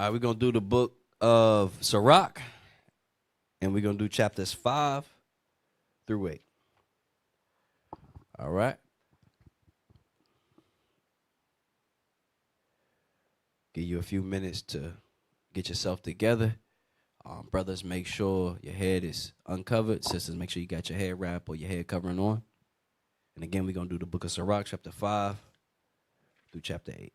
All right, we're going to do the book of Sirach, and we're going to do chapters 5 through 8. All right. Give you a few minutes to get yourself together. Brothers, make sure your head is uncovered. Sisters, make sure you got your hair wrap or your head covering on. And again, we're going to do the book of Sirach, chapter 5 through chapter 8.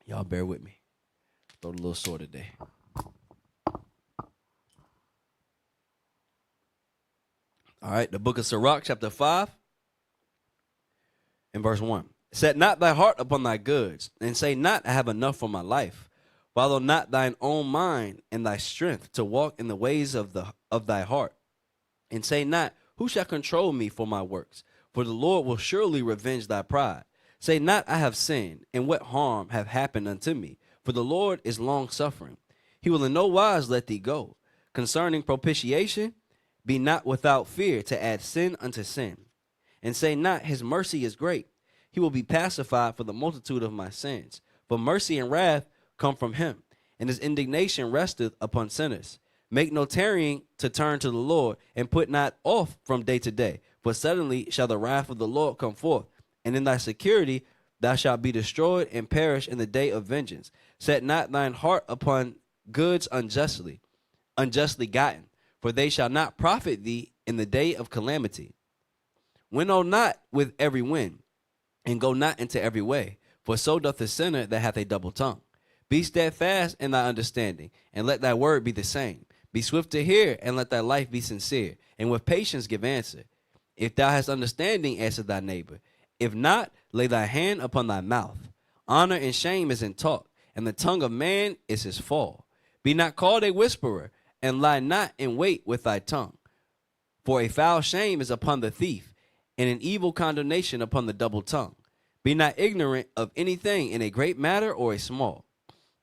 Y'all bear with me. Throw the little sword today. All right, the book of Sirach, chapter 5 and verse 1. Set not thy heart upon thy goods, and say not, I have enough for my life. Follow not thine own mind and thy strength to walk in the ways of thy heart. And say not, who shall control me for my works? For the Lord will surely revenge thy pride. Say not, I have sinned, and what harm have happened unto me? For the Lord is long-suffering. He will in no wise let thee go. Concerning propitiation, be not without fear to add sin unto sin. And say not, his mercy is great. He will be pacified for the multitude of my sins. For mercy and wrath come from him, and his indignation resteth upon sinners. Make no tarrying to turn to the Lord, and put not off from day to day. For suddenly shall the wrath of the Lord come forth, and in thy security thou shalt be destroyed and perish in the day of vengeance. Set not thine heart upon goods unjustly gotten, for they shall not profit thee in the day of calamity. Winnow not with every wind, and go not into every way, for so doth the sinner that hath a double tongue. Be steadfast in thy understanding, and let thy word be the same. Be swift to hear, and let thy life be sincere, and with patience give answer. If thou hast understanding, answer thy neighbor. If not, lay thy hand upon thy mouth. Honor and shame is in talk, and the tongue of man is his fall. Be not called a whisperer, and lie not in wait with thy tongue. For a foul shame is upon the thief, and an evil condemnation upon the double tongue. Be not ignorant of anything in a great matter or a small.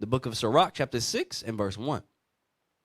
The book of Sirach, chapter 6 and verse 1.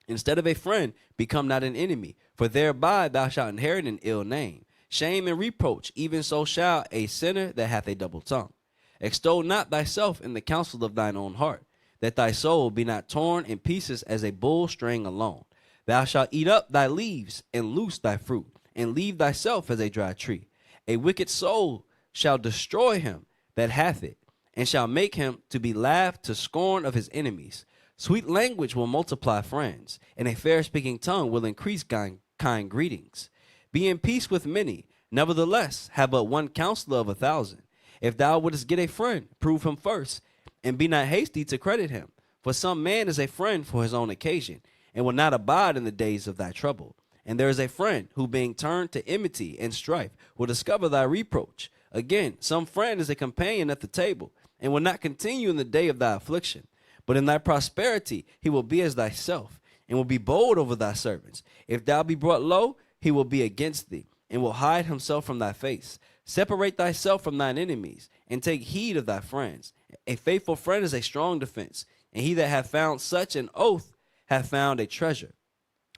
Instead of a friend, become not an enemy, for thereby thou shalt inherit an ill name. Shame and reproach, even so shall a sinner that hath a double tongue. Extol not thyself in the counsel of thine own heart, that thy soul be not torn in pieces as a bull straying alone. Thou shalt eat up thy leaves and loose thy fruit, and leave thyself as a dry tree. A wicked soul shall destroy him that hath it, and shall make him to be laughed to scorn of his enemies. Sweet language will multiply friends, and a fair-speaking tongue will increase kind greetings. Be in peace with many, nevertheless have but one counselor of 1,000. If thou wouldest get a friend, prove him first, and be not hasty to credit him. For some man is a friend for his own occasion, and will not abide in the days of thy trouble. And there is a friend who, being turned to enmity and strife, will discover thy reproach. Again, some friend is a companion at the table, and will not continue in the day of thy affliction. But in thy prosperity he will be as thyself, and will be bold over thy servants. If thou be brought low, he will be against thee, and will hide himself from thy face. Separate thyself from thine enemies, and take heed of thy friends. A faithful friend is a strong defense, and he that hath found such an oath hath found a treasure.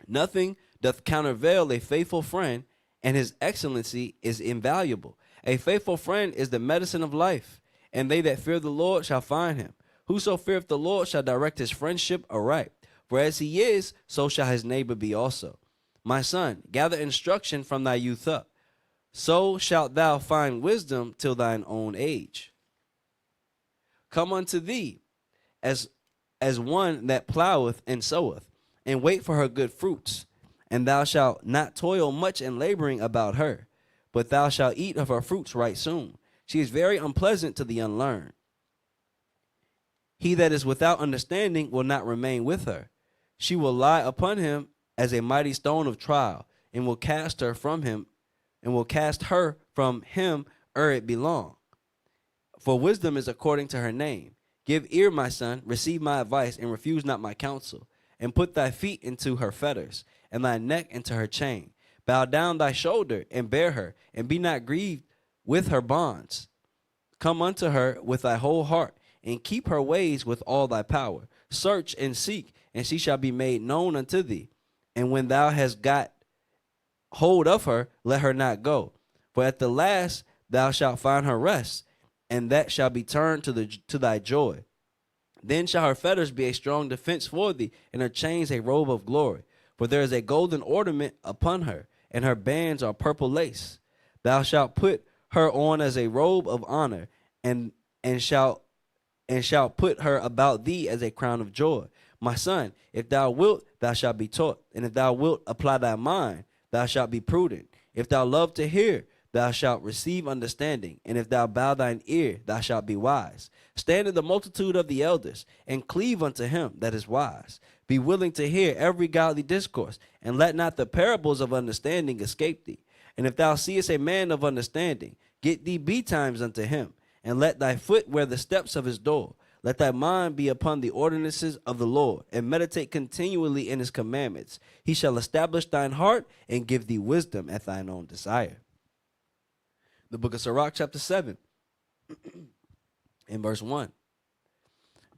Nothing doth countervail a faithful friend, and his excellency is invaluable. A faithful friend is the medicine of life, and they that fear the Lord shall find him. Whoso feareth the Lord shall direct his friendship aright, for as he is, so shall his neighbor be also. My son, gather instruction from thy youth up, so shalt thou find wisdom till thine own age. Come unto thee as one that ploweth and soweth, and wait for her good fruits. And thou shalt not toil much in laboring about her, but thou shalt eat of her fruits right soon. She is very unpleasant to the unlearned. He that is without understanding will not remain with her. She will lie upon him as a mighty stone of trial, and will cast her from him, ere it be long. For wisdom is according to her name. Give ear, my son, receive my advice, and refuse not my counsel. And put thy feet into her fetters, and thy neck into her chain. Bow down thy shoulder, and bear her, and be not grieved with her bonds. Come unto her with thy whole heart, and keep her ways with all thy power. Search and seek, and she shall be made known unto thee. And when thou hast got hold of her, let her not go. For at the last thou shalt find her rest, and that shall be turned to thy joy. Then shall her fetters be a strong defense for thee, and her chains a robe of glory. For there is a golden ornament upon her, and her bands are purple lace. Thou shalt put her on as a robe of honor, and shalt put her about thee as a crown of joy. My son, if thou wilt, thou shalt be taught, and if thou wilt apply thy mind, thou shalt be prudent. If thou love to hear, thou shalt receive understanding, and if thou bow thine ear, thou shalt be wise. Stand in the multitude of the elders, and cleave unto him that is wise. Be willing to hear every godly discourse, and let not the parables of understanding escape thee. And if thou seest a man of understanding, get thee betimes unto him, and let thy foot wear the steps of his door. Let thy mind be upon the ordinances of the Lord, and meditate continually in his commandments. He shall establish thine heart, and give thee wisdom at thine own desire. The book of Sirach, chapter 7, in verse 1.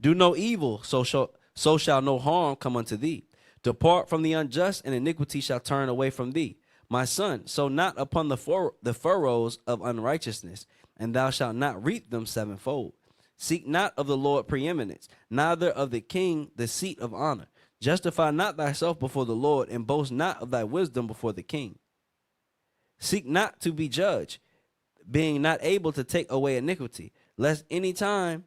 Do no evil, so shall no harm come unto thee. Depart from the unjust, and iniquity shall turn away from thee. My son, sow not upon the furrows of unrighteousness, and thou shalt not reap them sevenfold. Seek not of the Lord preeminence, neither of the king the seat of honor. Justify not thyself before the Lord, and boast not of thy wisdom before the king. Seek not to be judged, being not able to take away iniquity, lest at any time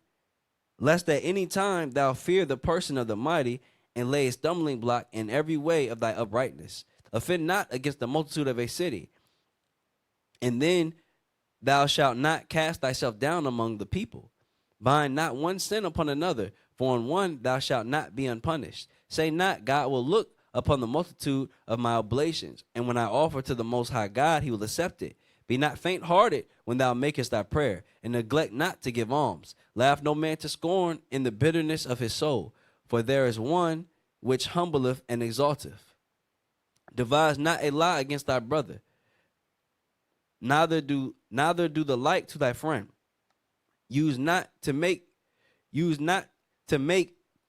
thou fear the person of the mighty, and lay a stumbling block in every way of thy uprightness. Offend not against the multitude of a city, and then thou shalt not cast thyself down among the people. Bind not one sin upon another, for on one thou shalt not be unpunished. Say not, God will look upon the multitude of my oblations, and when I offer to the Most High God, he will accept it. Be not faint-hearted when thou makest thy prayer, and neglect not to give alms. Laugh no man to scorn in the bitterness of his soul, for there is one which humbleth and exalteth. Devise not a lie against thy brother, neither do the like to thy friend. Use not to make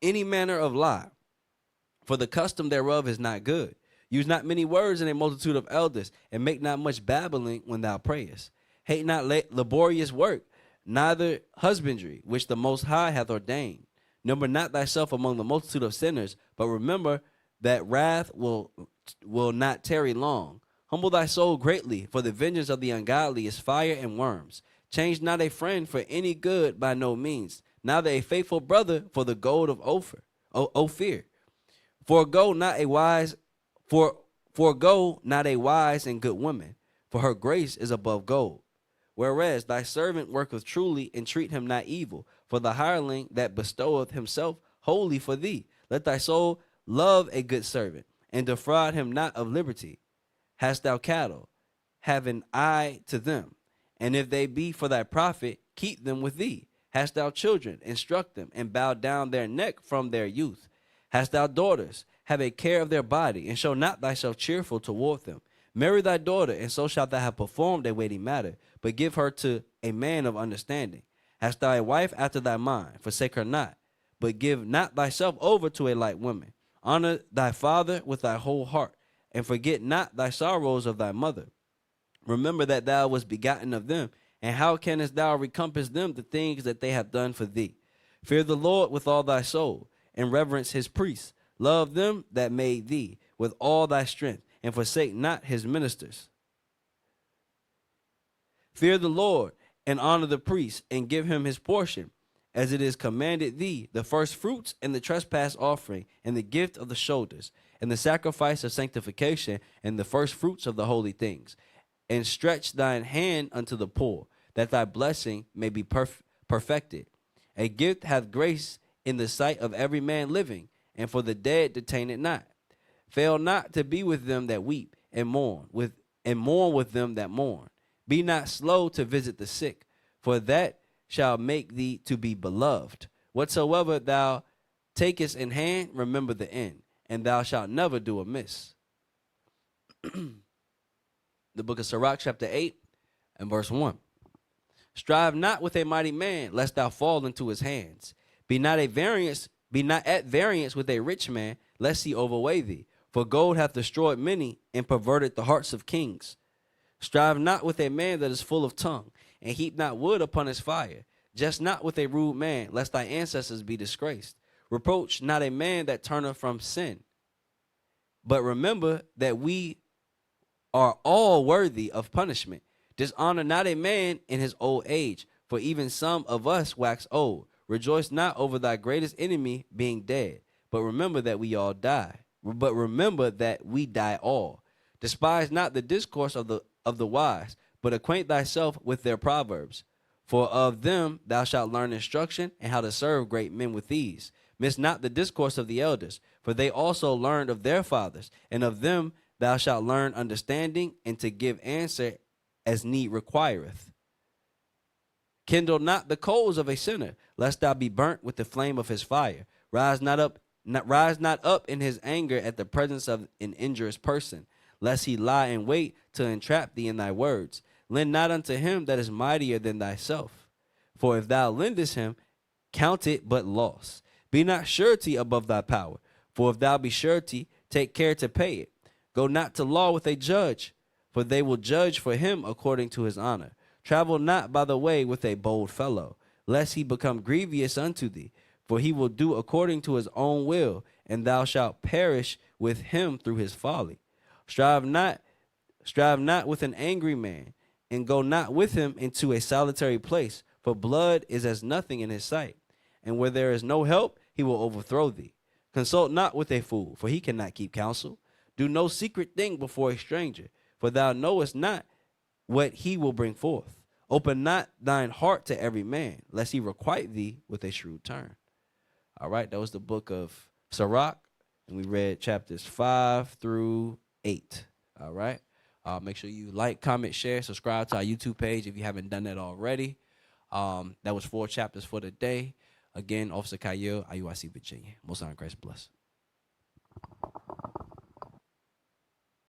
any manner of lie, for the custom thereof is not good. Use not many words in a multitude of elders, and make not much babbling when thou prayest. Hate not laborious work, neither husbandry, which the Most High hath ordained. Number not thyself among the multitude of sinners, but remember that wrath will not tarry long. Humble thy soul greatly, for the vengeance of the ungodly is fire and worms. Change not a friend for any good by no means, neither a faithful brother for the gold of Ophir. Forego not a wise and good woman, for her grace is above gold. Whereas thy servant worketh truly, and treat him not evil, for the hireling that bestoweth himself wholly for thee. Let thy soul love a good servant, and defraud him not of liberty. Hast thou cattle? Have an eye to them, and if they be for thy profit, keep them with thee. Hast thou children? Instruct them, and bow down their neck from their youth. Hast thou daughters? Have a care of their body, and show not thyself cheerful toward them. Marry thy daughter, and so shalt thou have performed a weighty matter, but give her to a man of understanding. Hast thou a wife after thy mind? Forsake her not, but give not thyself over to a light woman. Honor thy father with thy whole heart, and forget not thy sorrows of thy mother. Remember that thou wast begotten of them, and how canst thou recompense them the things that they have done for thee? Fear the Lord with all thy soul, and reverence his priests. Love them that made thee with all thy strength, and forsake not his ministers. Fear the Lord, and honor the priest, and give him his portion, as it is commanded thee, the first fruits, and the trespass offering, and the gift of the shoulders, and the sacrifice of sanctification, and the first fruits of the holy things. And stretch thine hand unto the poor, that thy blessing may be perfected. A gift hath grace in the sight of every man living, and for the dead detain it not. Fail not to be with them that weep, and mourn with them that mourn. Be not slow to visit the sick, for that shall make thee to be beloved. Whatsoever thou takest in hand, remember the end, and thou shalt never do amiss. The book of Sirach, chapter 8, and verse 1. Strive not with a mighty man, lest thou fall into his hands. Be not at variance with a rich man, lest he overweigh thee. For gold hath destroyed many, and perverted the hearts of kings. Strive not with a man that is full of tongue, and heap not wood upon his fire. Jest not with a rude man, lest thy ancestors be disgraced. Reproach not a man that turneth from sin. But remember that we are all worthy of punishment. Dishonor not a man in his old age, for even some of us wax old. Rejoice not over thy greatest enemy being dead, but remember that we all die. But remember that we die all. Despise not the discourse of the wise, but acquaint thyself with their proverbs. For of them thou shalt learn instruction, and how to serve great men with ease. Miss not the discourse of the elders, for they also learned of their fathers, and of them thou shalt learn understanding, and to give answer as need requireth. Kindle not the coals of a sinner, lest thou be burnt with the flame of his fire. Rise not up in his anger at the presence of an injurious person, lest he lie in wait to entrap thee in thy words. Lend not unto him that is mightier than thyself. For if thou lendest him, count it but loss. Be not surety above thy power. For if thou be surety, take care to pay it. Go not to law with a judge, for they will judge for him according to his honor. Travel not by the way with a bold fellow, lest he become grievous unto thee. For he will do according to his own will, and thou shalt perish with him through his folly. Strive not with an angry man, and go not with him into a solitary place, for blood is as nothing in his sight. And where there is no help, he will overthrow thee. Consult not with a fool, for he cannot keep counsel. Do no secret thing before a stranger, for thou knowest not what he will bring forth. Open not thine heart to every man, lest he requite thee with a shrewd turn. All right, that was the book of Sirach, and we read chapters 5 through 8. All right. Make sure you like, comment, share, subscribe to our YouTube page if you haven't done that already. That was 4 chapters for the day. Again, Officer Kyle, IUIC Virginia. Most High in Christ bless.